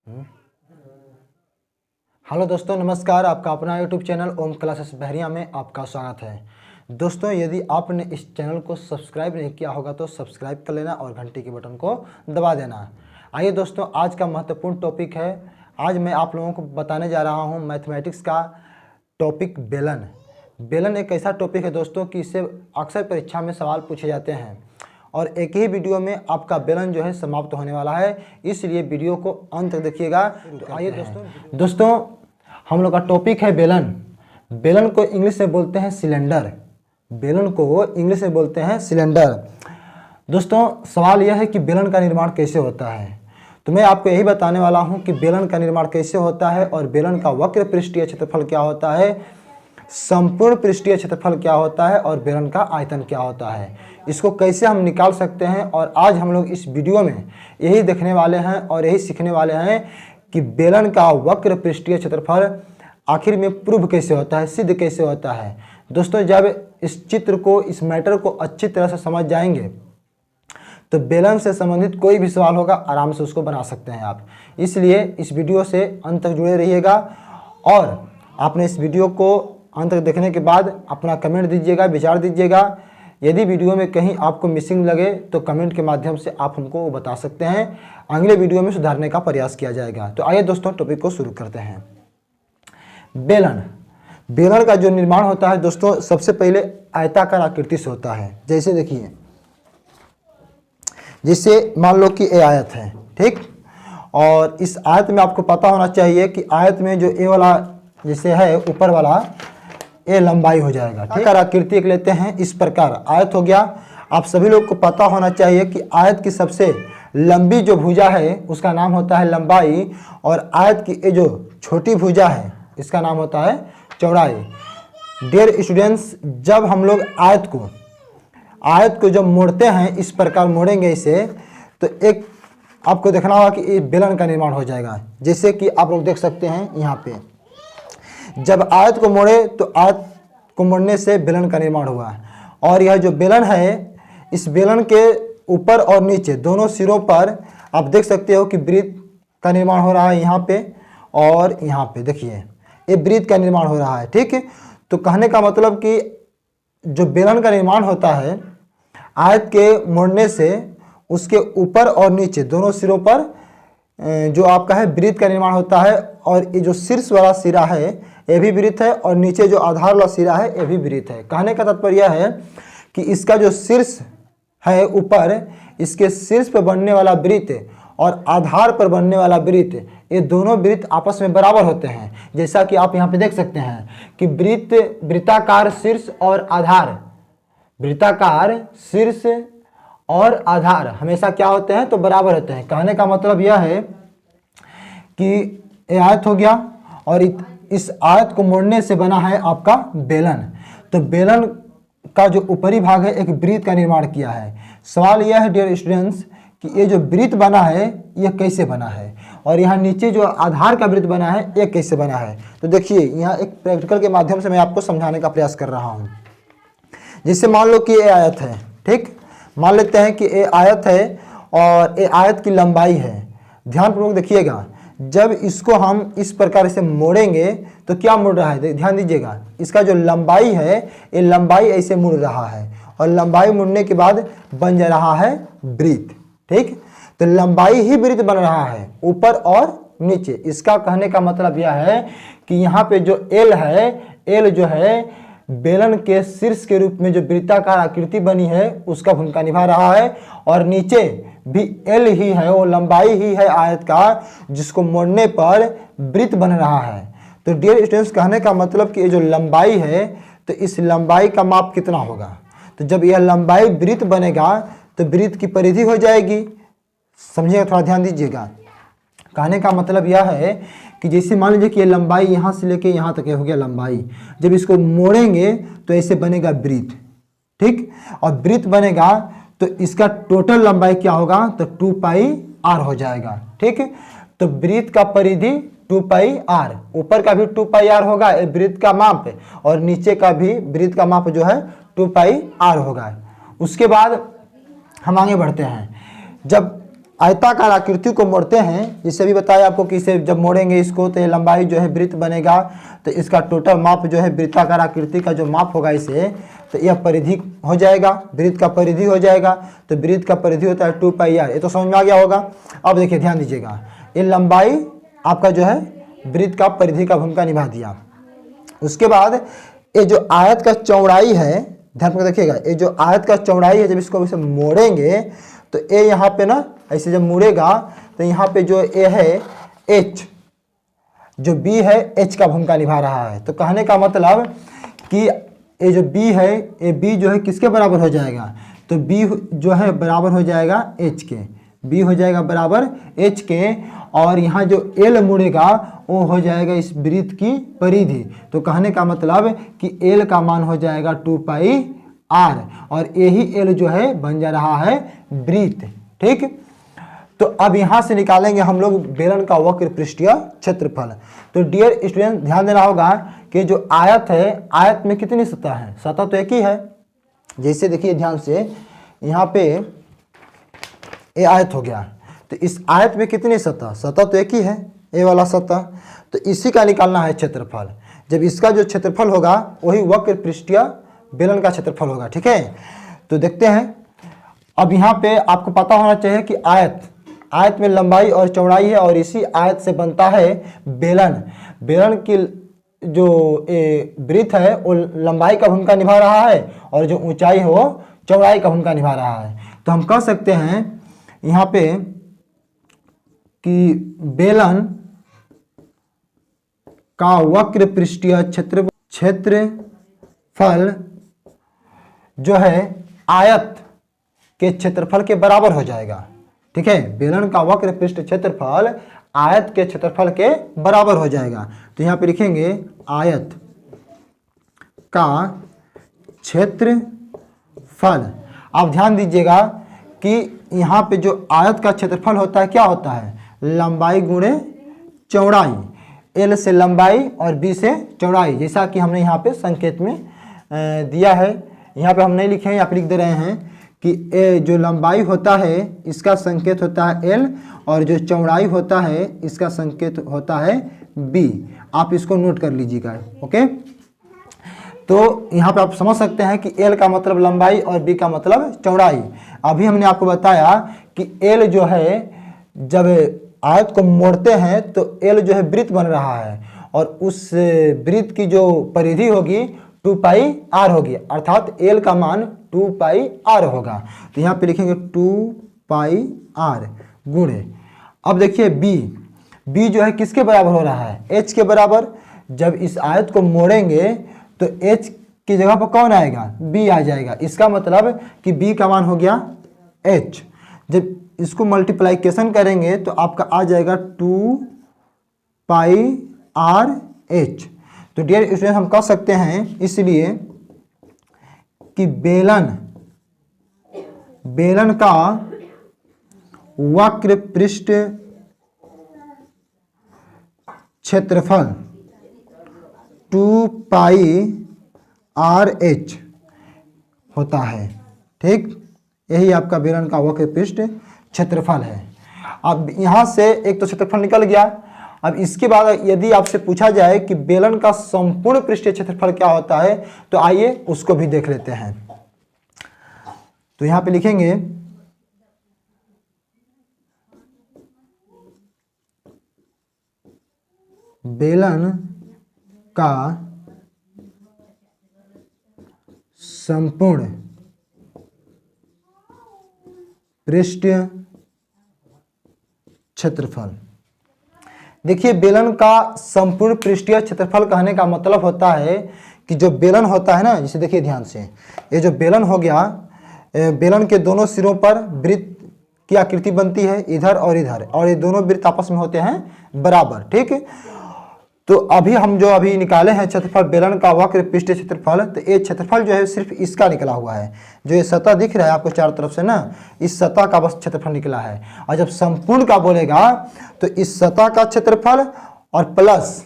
Hello दोस्तों, नमस्कार। आपका अपना यूट्यूब चैनल ओम क्लासेस बहरिया में आपका स्वागत है। दोस्तों, यदि आपने इस चैनल को सब्सक्राइब नहीं किया होगा तो सब्सक्राइब कर लेना और घंटी के बटन को दबा देना। आइए दोस्तों, आज का महत्वपूर्ण टॉपिक है। आज मैं आप लोगों को बताने जा रहा हूं मैथमेटिक्स का टॉपिक बेलन। बेलन एक ऐसा टॉपिक है दोस्तों कि इससे अक्सर परीक्षा में सवाल पूछे जाते हैं और एक ही वीडियो में आपका बेलन जो है समाप्त होने वाला है, इसलिए वीडियो को अंत तक देखिएगा। तो आइए दोस्तों हम लोग का टॉपिक है बेलन। बेलन को इंग्लिश में बोलते हैं सिलेंडर। बेलन को इंग्लिश में बोलते हैं सिलेंडर। दोस्तों, सवाल यह है कि बेलन का निर्माण कैसे होता है। तो मैं आपको यही बताने वाला हूं कि बेलन का निर्माण कैसे होता है और बेलन का वक्र पृष्ठीय क्षेत्रफल क्या होता है, संपूर्ण पृष्ठीय क्षेत्रफल क्या होता है और बेलन का आयतन क्या होता है, इसको कैसे हम निकाल सकते हैं। और आज हम लोग इस वीडियो में यही देखने वाले हैं और यही सीखने वाले हैं कि बेलन का वक्र पृष्ठीय क्षेत्रफल आखिर में प्रूव कैसे होता है, सिद्ध कैसे होता है। दोस्तों, जब इस चित्र को, इस मैटर को अच्छी तरह से समझ जाएंगे तो बेलन से संबंधित कोई भी सवाल होगा आराम से उसको बना सकते हैं आप। इसलिए इस वीडियो से अंत तक जुड़े रहिएगा और आपने इस वीडियो को अंत तक देखने के बाद अपना कमेंट दीजिएगा, विचार दीजिएगा। यदि वीडियो में कहीं आपको मिसिंग लगे तो कमेंट के माध्यम से आप हमको वो बता सकते हैं। अगले वीडियो में सुधारने का प्रयास किया जाएगा। तो आइए दोस्तों, टॉपिक को शुरू करते हैं। बेलन। बेलन का जो निर्माण होता है दोस्तों, सबसे पहले आयताकार आकृति से होता है। जैसे देखिए, जिससे मान लो कि ए आयत है, ठीक। और इस आयत में आपको पता होना चाहिए कि आयत में जो ए वाला जैसे है ऊपर वाला, ए लंबाई हो जाएगा, ठीक। आकृति एक लेते हैं, इस प्रकार आयत हो गया। आप सभी लोग को पता होना चाहिए कि आयत की सबसे लंबी जो भुजा है उसका नाम होता है लंबाई और आयत की ये जो छोटी भुजा है इसका नाम होता है चौड़ाई। डियर स्टूडेंट्स, जब हम लोग आयत को जब मोड़ते हैं, इस प्रकार मोड़ेंगे इसे, तो एक आपको देखना होगा कि ये बेलन का निर्माण हो जाएगा। जैसे कि आप लोग देख सकते हैं यहाँ पे, जब आयत को मोड़े तो आयत को मोड़ने से बेलन का निर्माण हुआ। और यह जो बेलन है, इस बेलन के ऊपर और नीचे दोनों सिरों पर आप देख सकते हो कि वृत्त का निर्माण हो रहा है यहाँ पे और यहाँ पे। देखिए, ये वृत्त का निर्माण हो रहा है, ठीक है। तो कहने का मतलब कि जो बेलन का निर्माण होता है आयत के मोड़ने से, उसके ऊपर और नीचे दोनों सिरों पर जो आपका है वृत्त का निर्माण होता है। और ये जो शीर्ष वाला सिरा है ये भी वृत्त है और नीचे जो आधार वाला सिरा है ये भी वृत्त है। कहने का तात्पर्य है कि इसका जो शीर्ष है ऊपर, इसके शीर्ष पर बनने वाला वृत्त और आधार पर बनने वाला वृत्त, ये दोनों वृत्त आपस में बराबर होते हैं। जैसा कि आप यहाँ पे देख सकते हैं कि वृत्ताकार शीर्ष और आधार, वृत्ताकार शीर्ष और आधार हमेशा क्या होते हैं, तो बराबर होते हैं। कहने का मतलब यह है कि ये आयत हो गया और इस आयत को मोड़ने से बना है आपका बेलन। तो बेलन का जो ऊपरी भाग है एक वृत्त का निर्माण किया है। सवाल यह है डियर स्टूडेंट्स कि ये जो वृत्त बना है ये कैसे बना है और यहाँ नीचे जो आधार का वृत्त बना है ये कैसे बना है। तो देखिए, यहाँ एक प्रैक्टिकल के माध्यम से मैं आपको समझाने का प्रयास कर रहा हूँ। जिससे मान लो कि ये आयत है, ठीक। मान लेते हैं कि ये आयत है और ये आयत की लंबाई है। ध्यानपूर्वक देखिएगा, जब इसको हम इस प्रकार से मोड़ेंगे तो क्या मुड़ रहा है, ध्यान दीजिएगा। इसका जो लंबाई है ये लंबाई ऐसे मुड़ रहा है और लंबाई मुड़ने के बाद बन जा रहा है वृत्त, ठीक। तो लंबाई ही वृत्त बन रहा है ऊपर और नीचे। इसका कहने का मतलब यह है कि यहाँ पे जो एल है, एल जो है बेलन के शीर्ष के रूप में जो वृत्ताकार आकृति बनी है उसका भूमिका निभा रहा है और नीचे भी एल ही है, वो लंबाई ही है आयत का, जिसको मोड़ने पर वृत्त बन रहा है। तो डियर स्टूडेंट्स, कहने का मतलब कि ये जो लंबाई है तो इस लंबाई का माप कितना होगा। तो जब यह लंबाई वृत्त बनेगा तो वृत्त की परिधि हो जाएगी। समझिएगा, थोड़ा ध्यान दीजिएगा। कहने का मतलब यह है कि जैसे मान लीजिए कि ये लंबाई यहाँ से लेके यहाँ तक हो गया लंबाई, जब इसको मोड़ेंगे तो ऐसे बनेगा वृत्त, ठीक। और वृत्त बनेगा तो इसका टोटल लंबाई क्या होगा, तो 2πr हो जाएगा, ठीक। तो वृत्त का परिधि 2πr, ऊपर का भी 2πr होगा वृत्त का माप और नीचे का भी वृत्त का माप जो है 2πr होगा। उसके बाद हम आगे बढ़ते हैं। जब आयताकार आकृति को मोड़ते हैं, जिससे भी बताया आपको कि इसे जब मोड़ेंगे इसको तो ये लंबाई जो है वृत्त बनेगा, तो इसका टोटल माप जो है वृत्ताकार आकृति का जो माप होगा इसे, तो यह परिधि हो जाएगा, वृत्त का परिधि हो जाएगा। तो वृत्त का परिधि होता है 2πr, ये तो समझ में आ गया होगा। अब देखिए ध्यान दीजिएगा, ये लंबाई आपका जो है वृत्त का परिधि का भूमिका निभा दिया। उसके बाद ये जो आयत का चौड़ाई है, ध्यान में देखिएगा, ये जो आयत का चौड़ाई है जब इसको इसे मोड़ेंगे तो ए यहाँ पे ना ऐसे जब मुड़ेगा तो यहाँ पे जो ए है एच, जो बी है एच का भूमिका निभा रहा है। तो कहने का मतलब कि ये जो बी है, ये बी जो है किसके बराबर हो जाएगा, तो बी जो है बराबर हो जाएगा एच के, बी हो जाएगा बराबर एच के। और यहाँ जो एल मुड़ेगा वो हो जाएगा इस वृत्त की परिधि। तो कहने का मतलब कि एल का मान हो जाएगा 2πr, और यही एल जो है बन जा रहा है वृत्त। ठीक, तो अब यहाँ से निकालेंगे हम लोग बेलन का वक्र पृष्ठीय क्षेत्रफल। तो डियर स्टूडेंट ध्यान देना होगा कि जो आयत है, आयत में कितनी सतह है, सतह तो एक ही है। जैसे देखिए ध्यान से, यहाँ पे ये आयत हो गया, तो इस आयत में कितनी सतह, सतह तो एक ही है, ए वाला सतह, तो इसी का निकालना है क्षेत्रफल। जब इसका जो क्षेत्रफल होगा वही वक्र पृष्ठीय बेलन का क्षेत्रफल होगा। ठीक है, तो देखते हैं। अब यहाँ पे आपको पता होना चाहिए कि आयत में लंबाई और चौड़ाई है, और इसी आयत से बनता है बेलन। बेलन की जो वृत्त है वो लंबाई का भूमिका निभा रहा है, और जो ऊंचाई है वो चौड़ाई का भूमिका निभा रहा है। तो हम कह सकते हैं यहाँ पे कि बेलन का वक्र पृष्ठीय क्षेत्रफल जो है आयत के क्षेत्रफल के बराबर हो जाएगा। ठीक है, बेलन का वक्र पृष्ठ क्षेत्रफल आयत के क्षेत्रफल के बराबर हो जाएगा। तो यहाँ पे लिखेंगे आयत का क्षेत्रफल। आप ध्यान दीजिएगा कि यहाँ पे जो आयत का क्षेत्रफल होता है क्या होता है, लंबाई गुणे चौड़ाई, एल से लंबाई और बी से चौड़ाई, जैसा कि हमने यहाँ पे संकेत में दिया है। यहाँ पे हम नहीं लिखे हैं, यहाँ पे लिख दे रहे हैं कि ए जो लंबाई होता है इसका संकेत होता है एल, और जो चौड़ाई होता है इसका संकेत होता है बी। आप इसको नोट कर लीजिएगा। ओके, तो यहाँ पे आप समझ सकते हैं कि एल का मतलब लंबाई और बी का मतलब चौड़ाई। अभी हमने आपको बताया कि एल जो है जब आयत को मोड़ते हैं तो एल जो है वृत्त बन रहा है, और उस वृत्त की जो परिधि होगी 2πr होगी, अर्थात एल का मान 2πr होगा। तो यहाँ पे लिखेंगे 2πr गुणे, अब देखिए बी जो है किसके बराबर हो रहा है, एच के बराबर। जब इस आयत को मोड़ेंगे तो एच की जगह पर कौन आएगा, बी आ जाएगा। इसका मतलब कि बी का मान हो गया एच। जब इसको मल्टीप्लाइकेशन करेंगे तो आपका आ जाएगा 2πrh। तो डियर स्टूडेंट हम कह सकते हैं इसलिए कि बेलन का वक्र पृष्ठ क्षेत्रफल 2πrh होता है। ठीक, यही आपका बेलन का वक्र पृष्ठ क्षेत्रफल है। अब यहाँ से एक तो क्षेत्रफल निकल गया। अब इसके बाद यदि आपसे पूछा जाए कि बेलन का संपूर्ण पृष्ठीय क्षेत्रफल क्या होता है, तो आइए उसको भी देख लेते हैं। तो यहाँ पे लिखेंगे बेलन का संपूर्ण पृष्ठीय क्षेत्रफल। देखिए बेलन का संपूर्ण पृष्ठीय क्षेत्रफल कहने का मतलब होता है कि जो बेलन होता है ना, जिसे देखिए ध्यान से, ये जो बेलन हो गया, बेलन के दोनों सिरों पर वृत्त की आकृति बनती है, इधर और इधर, और ये दोनों वृत्त आपस में होते हैं बराबर। ठीक, तो अभी हम जो अभी निकाले हैं क्षेत्रफल बेलन का वक्र पृष्ठीय क्षेत्रफल, तो ये क्षेत्रफल जो है सिर्फ इसका निकला हुआ है। जो ये सतह दिख रहा है आपको चारों तरफ से ना, इस सतह का बस क्षेत्रफल निकला है। और जब संपूर्ण का बोलेगा तो इस सतह का क्षेत्रफल और प्लस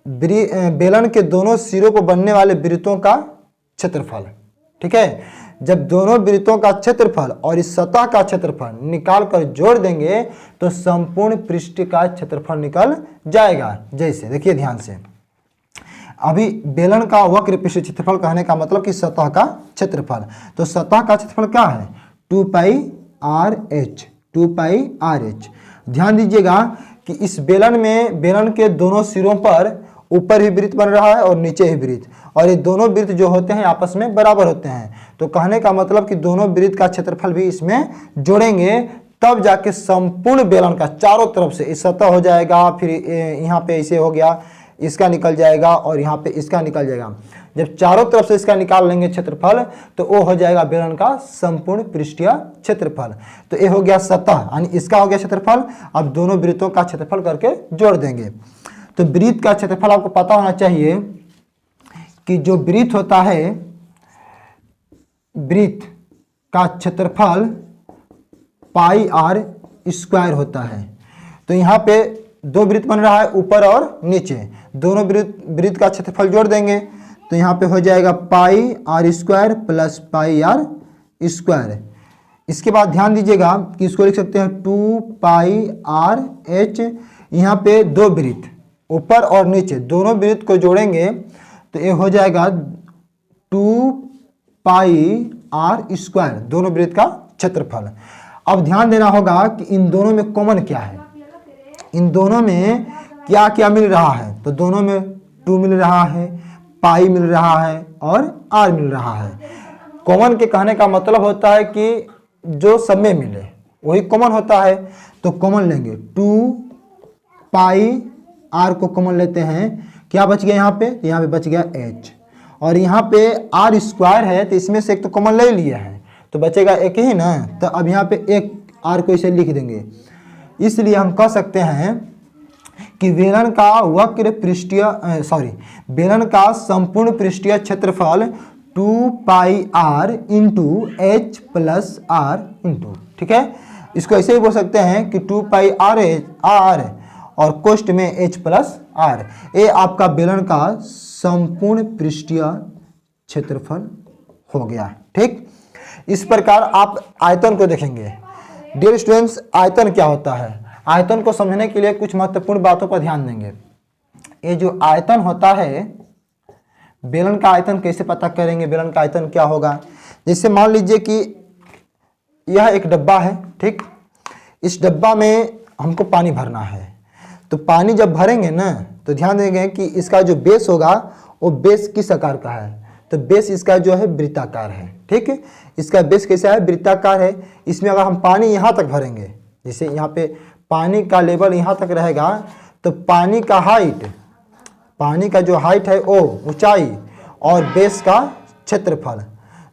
बेलन के दोनों सिरों पर बनने वाले वृत्तों का क्षेत्रफल। ठीक है, जब दोनों वृत्तों का क्षेत्रफल और इस सतह का क्षेत्रफल निकाल कर जोड़ देंगे तो संपूर्ण पृष्ठ का क्षेत्रफल निकल जाएगा। जैसे देखिए ध्यान से, अभी बेलन का वक्र पृष्ठ क्षेत्रफल कहने का मतलब कि सतह का क्षेत्रफल, तो सतह का क्षेत्रफल क्या है 2πr/h, 2πr/h। ध्यान दीजिएगा कि इस बेलन में बेलन के दोनों सिरों पर ऊपर ही वृत्त बन रहा है और नीचे ही वृत्त, और ये दोनों वृत्त जो होते हैं आपस में बराबर होते हैं। तो कहने का मतलब कि दोनों वृत्त का क्षेत्रफल भी इसमें जोड़ेंगे तब जाके संपूर्ण बेलन का चारों तरफ से इस सतह हो जाएगा, फिर यहाँ पे ऐसे हो गया, इसका निकल जाएगा और यहाँ पे इसका निकल जाएगा। जब चारों तरफ से इसका निकाल लेंगे क्षेत्रफल तो वो हो जाएगा बेलन का संपूर्ण पृष्ठीय क्षेत्रफल। तो ये हो गया सतह, यानी इसका हो गया क्षेत्रफल। अब दोनों वृत्तों का क्षेत्रफल करके जोड़ देंगे। तो वृत्त का क्षेत्रफल आपको पता होना चाहिए कि जो वृत्त होता है, वृत्त का क्षेत्रफल πr² होता है। तो यहाँ पे दो वृत्त बन रहा है ऊपर और नीचे, दोनों वृत्त का क्षेत्रफल जोड़ देंगे तो यहाँ पे हो जाएगा πr² प्लस πr²। इसके बाद ध्यान दीजिएगा कि इसको लिख सकते हैं 2πr/h। यहाँ पे दो वृत्त ऊपर और नीचे दोनों वृत्त को जोड़ेंगे तो ये हो जाएगा 2πr², दोनों वृत्त का क्षेत्रफल। अब ध्यान देना होगा कि इन दोनों में कॉमन क्या है, इन दोनों में क्या क्या मिल रहा है। तो दोनों में 2 मिल रहा है, पाई मिल रहा है और r मिल रहा है। कॉमन के कहने का मतलब होता है कि जो सब में मिले वही कॉमन होता है। तो कॉमन लेंगे 2πr को कॉमन लेते हैं, क्या बच गया यहाँ पे, यहाँ पे बच गया h, और यहाँ पे r² है तो इसमें से एक तो कॉमन ले लिया है तो बचेगा एक ही ना। तो अब यहाँ पे एक r को इसे लिख देंगे। इसलिए हम कह सकते हैं कि बेलन का वक्र पृष्ठीय बेलन का संपूर्ण पृष्ठीय क्षेत्रफल 2πr × h + r इंटू, ठीक है। इसको ऐसे ही बोल सकते हैं कि 2πr और कोष्ठ में h + r, ये आपका बेलन का संपूर्ण पृष्ठीय क्षेत्रफल हो गया, ठीक। इस प्रकार आप आयतन को देखेंगे। डियर स्टूडेंट्स, आयतन क्या होता है, आयतन को समझने के लिए कुछ महत्वपूर्ण बातों पर ध्यान देंगे। ये जो आयतन होता है, बेलन का आयतन कैसे पता करेंगे, बेलन का आयतन क्या होगा। जैसे मान लीजिए कि यह एक डब्बा है, ठीक। इस डब्बा में हमको पानी भरना है, तो पानी जब भरेंगे ना तो ध्यान देंगे कि इसका जो बेस होगा वो बेस किस आकार का है। तो बेस इसका जो है वृत्ताकार है, ठीक है। इसका बेस कैसा है, वृत्ताकार है। इसमें अगर हम पानी यहाँ तक भरेंगे, जैसे यहाँ पे पानी का लेवल यहाँ तक रहेगा, तो पानी का हाइट, पानी का जो हाइट है वो ऊंचाई और बेस का क्षेत्रफल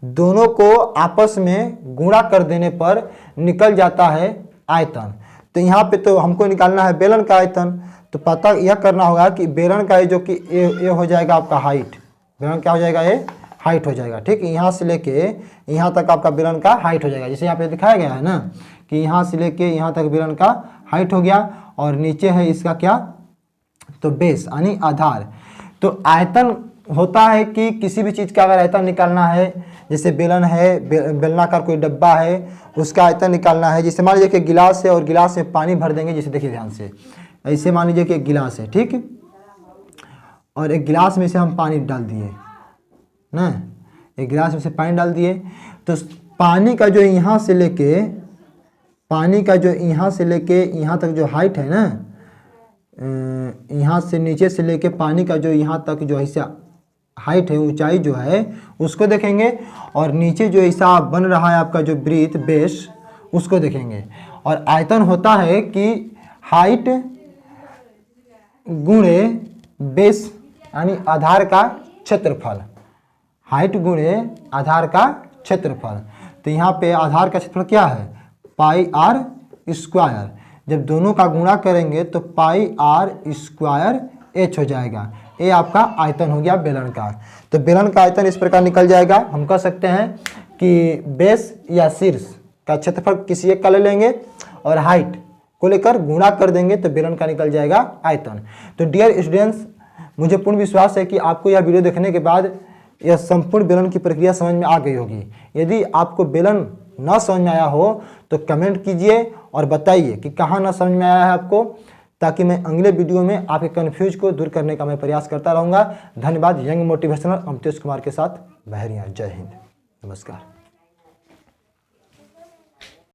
दोनों को आपस में गुणा कर देने पर निकल जाता है आयतन। तो यहाँ पे तो हमको निकालना है बेलन का आयतन, तो पता यह करना होगा कि बेलन का जो कि ये हो जाएगा आपका हाइट, बेलन क्या हो जाएगा, ये हाइट हो जाएगा, ठीक। यहाँ से लेके यहाँ तक आपका बेलन का हाइट हो जाएगा। जैसे यहाँ पे दिखाया गया है ना कि यहाँ से लेके यहाँ तक बेलन का हाइट हो गया, और नीचे है इसका क्या, तो बेस यानी आधार। तो आयतन होता है कि किसी भी चीज़ का अगर आयतन निकालना है, जैसे बेलन है, बेलनाकार कोई डब्बा है, उसका आयतन निकालना है। जैसे मान लीजिए कि गिलास है और गिलास में पानी भर देंगे, जैसे देखिए ध्यान से, ऐसे मान लीजिए कि एक गिलास है, ठीक, और एक गिलास में से हम पानी डाल दिए ना, एक गिलास में से पानी डाल दिए, तो पानी का जो यहाँ से लेके यहाँ तक जो हाइट है ना, यहाँ से नीचे से लेके पानी का जो यहाँ तक जो ऐसा हाइट है, ऊंचाई जो है उसको देखेंगे, और नीचे जो ऐसा बन रहा है आपका जो वृत्त बेस, उसको देखेंगे। और आयतन होता है कि हाइट गुणे बेस यानी आधार का क्षेत्रफल, हाइट गुणे आधार का क्षेत्रफल। तो यहाँ पे आधार का क्षेत्रफल क्या है, πr²। जब दोनों का गुणा करेंगे तो πr² h हो जाएगा। ये आपका आयतन हो गया बेलन का। तो बेलन का आयतन इस प्रकार निकल जाएगा। हम कह सकते हैं कि बेस या शीर्ष का क्षेत्रफल किसी एक का ले लेंगे और हाइट को लेकर गुणा कर देंगे तो बेलन का निकल जाएगा आयतन। तो डियर स्टूडेंट्स, मुझे पूर्ण विश्वास है कि आपको यह वीडियो देखने के बाद यह संपूर्ण बेलन की प्रक्रिया समझ में आ गई होगी। यदि आपको बेलन न समझ में आया हो तो कमेंट कीजिए और बताइए कि कहाँ न समझ में आया है आपको, ताकि मैं अगले वीडियो में आपके कन्फ्यूज को दूर करने का मैं प्रयास करता रहूँगा। धन्यवाद। यंग मोटिवेशनल अमतेश कुमार के साथ बहरिया। जय हिंद, नमस्कार।